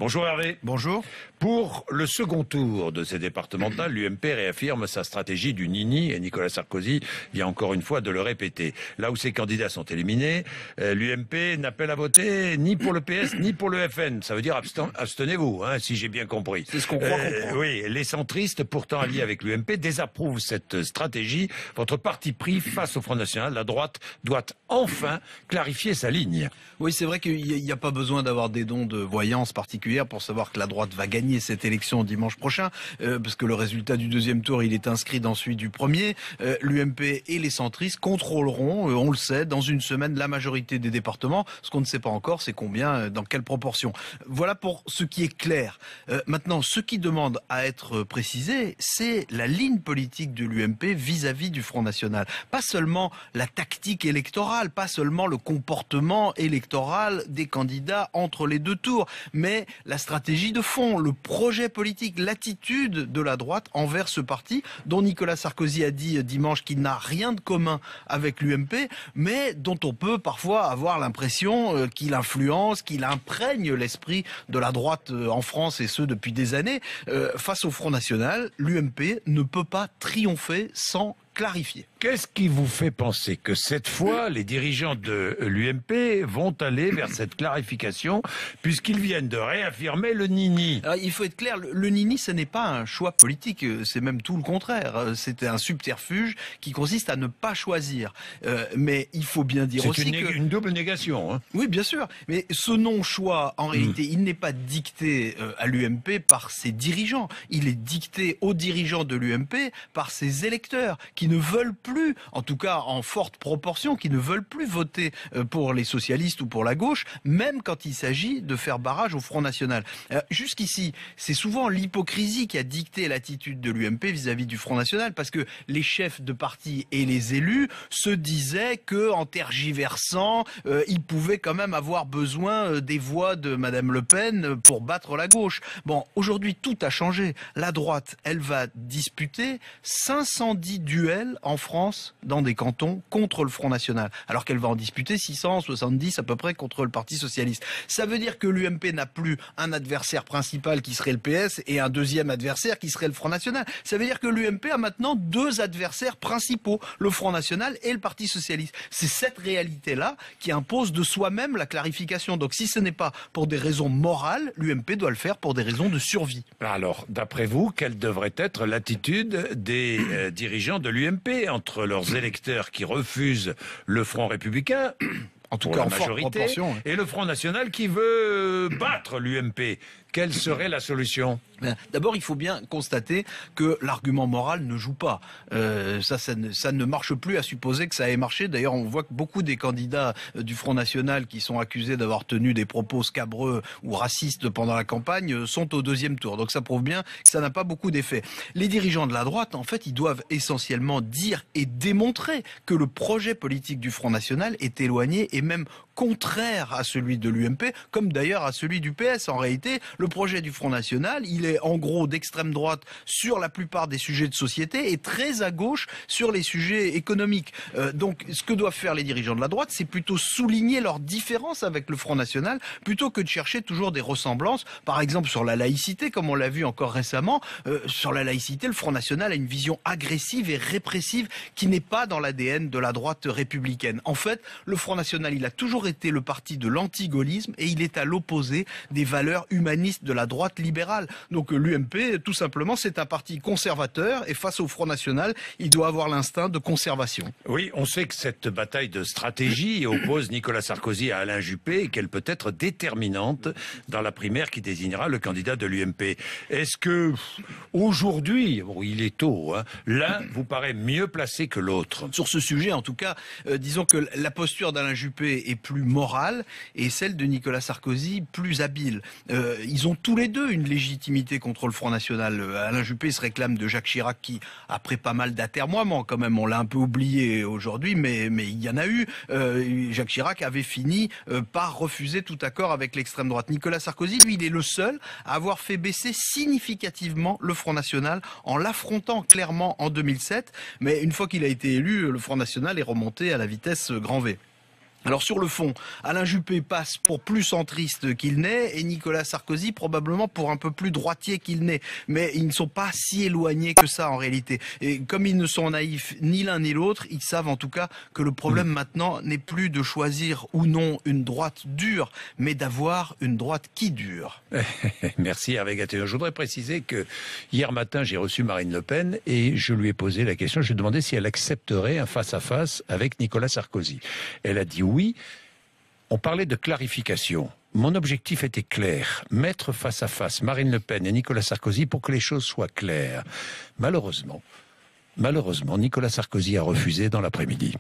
Bonjour Hervé. Bonjour. Pour le second tour de ces départementales, l'UMP réaffirme sa stratégie du nini et Nicolas Sarkozy vient encore une fois de le répéter. Là où ses candidats sont éliminés, l'UMP n'appelle à voter ni pour le PS ni pour le FN. Ça veut dire abstenez-vous, si j'ai bien compris. C'est ce qu'on croit comprendre. Oui, les centristes, pourtant alliés avec l'UMP, désapprouvent cette stratégie. Votre parti pris face au Front National, la droite doit enfin clarifier sa ligne. Oui, c'est vrai qu'il n'y a pas besoin d'avoir des dons de voyance particulière pour savoir que la droite va gagner cette élection dimanche prochain, parce que le résultat du deuxième tour, il est inscrit dans celui du premier. L'UMP et les centristes contrôleront, on le sait, dans une semaine, la majorité des départements. Ce qu'on ne sait pas encore, c'est combien, dans quelle proportion. Voilà pour ce qui est clair. Maintenant, ce qui demande à être précisé, c'est la ligne politique de l'UMP vis-à-vis du Front National. Pas seulement la tactique électorale, pas seulement le comportement électoral des candidats entre les deux tours, mais la stratégie de fond, le projet politique, l'attitude de la droite envers ce parti dont Nicolas Sarkozy a dit dimanche qu'il n'a rien de commun avec l'UMP, mais dont on peut parfois avoir l'impression qu'il influence, qu'il imprègne l'esprit de la droite en France, et ce depuis des années. Face au Front National, l'UMP ne peut pas triompher sans clarifier. Qu'est-ce qui vous fait penser que cette fois, les dirigeants de l'UMP vont aller vers cette clarification, puisqu'ils viennent de réaffirmer le nini? Alors, il faut être clair, le nini, ce n'est pas un choix politique, c'est même tout le contraire. C'est un subterfuge qui consiste à ne pas choisir. Mais il faut bien dire aussi c'est une double négation. Oui, bien sûr. Mais ce non-choix, en réalité, il n'est pas dicté à l'UMP par ses dirigeants. Il est dicté aux dirigeants de l'UMP par ses électeurs qui ne veulent plus, en tout cas en forte proportion, qui ne veulent plus voter pour les socialistes ou pour la gauche, même quand il s'agit de faire barrage au Front National. Jusqu'ici, c'est souvent l'hypocrisie qui a dicté l'attitude de l'UMP vis-à-vis du Front National, parce que les chefs de parti et les élus se disaient que, en tergiversant, ils pouvaient quand même avoir besoin des voix de Madame Le Pen pour battre la gauche. Bon, aujourd'hui, tout a changé. La droite, elle va disputer 510 duels en France dans des cantons contre le Front National, alors qu'elle va en disputer 670 à peu près contre le Parti Socialiste. Ça veut dire que l'UMP n'a plus un adversaire principal qui serait le PS et un deuxième adversaire qui serait le Front National. Ça veut dire que l'UMP a maintenant deux adversaires principaux, le Front National et le Parti Socialiste. C'est cette réalité-là qui impose de soi-même la clarification. Donc si ce n'est pas pour des raisons morales, l'UMP doit le faire pour des raisons de survie. Alors, d'après vous, quelle devrait être l'attitude des dirigeants de l'UMP entre leurs électeurs qui refusent le Front républicain, en tout cas en forte proportion, et le Front National qui veut battre l'UMP? Quelle serait la solution? D'abord, il faut bien constater que l'argument moral ne joue pas. Ça ne marche plus à supposer que ça ait marché. D'ailleurs, on voit que beaucoup des candidats du Front National qui sont accusés d'avoir tenu des propos scabreux ou racistes pendant la campagne sont au deuxième tour. Donc ça prouve bien que ça n'a pas beaucoup d'effet. Les dirigeants de la droite, en fait, ils doivent essentiellement dire et démontrer que le projet politique du Front National est éloigné et même contraire à celui de l'UMP, comme d'ailleurs à celui du PS. En réalité, le projet du Front National, il est en gros d'extrême droite sur la plupart des sujets de société et très à gauche sur les sujets économiques. Donc, ce que doivent faire les dirigeants de la droite, c'est plutôt souligner leurs différences avec le Front National, plutôt que de chercher toujours des ressemblances. Par exemple, sur la laïcité, comme on l'a vu encore récemment, sur la laïcité, le Front National a une vision agressive et répressive qui n'est pas dans l'ADN de la droite républicaine. En fait, le Front National, il a toujours été le parti de l'antigaullisme et il est à l'opposé des valeurs humanistes de la droite libérale. Donc l'UMP, tout simplement, c'est un parti conservateur et face au Front National, il doit avoir l'instinct de conservation. Oui, on sait que cette bataille de stratégie oppose Nicolas Sarkozy à Alain Juppé et qu'elle peut être déterminante dans la primaire qui désignera le candidat de l'UMP. Est-ce que aujourd'hui, bon, il est tôt, l'un vous paraît mieux placé que l'autre? Sur ce sujet, en tout cas, disons que la posture d'Alain Juppé est plus morale et celle de Nicolas Sarkozy plus habile. Ils ont tous les deux une légitimité contre le Front National. Alain Juppé se réclame de Jacques Chirac qui, après pas mal d'atermoiements quand même, on l'a un peu oublié aujourd'hui, mais il y en a eu. Jacques Chirac avait fini par refuser tout accord avec l'extrême droite. Nicolas Sarkozy, lui, il est le seul à avoir fait baisser significativement le Front National en l'affrontant clairement en 2007. Mais une fois qu'il a été élu, le Front National est remonté à la vitesse grand V. Alors sur le fond, Alain Juppé passe pour plus centriste qu'il n'est et Nicolas Sarkozy probablement pour un peu plus droitier qu'il n'est. Mais ils ne sont pas si éloignés que ça en réalité. Et comme ils ne sont naïfs ni l'un ni l'autre, ils savent en tout cas que le problème maintenant n'est plus de choisir ou non une droite dure, mais d'avoir une droite qui dure. Merci Hervé Gattegno. Je voudrais préciser que hier matin, j'ai reçu Marine Le Pen et je lui ai posé la question, je lui ai demandé si elle accepterait un face-à-face avec Nicolas Sarkozy. Elle a dit oui. On parlait de clarification. Mon objectif était clair, mettre face à face Marine Le Pen et Nicolas Sarkozy pour que les choses soient claires. Malheureusement, Nicolas Sarkozy a refusé dans l'après-midi.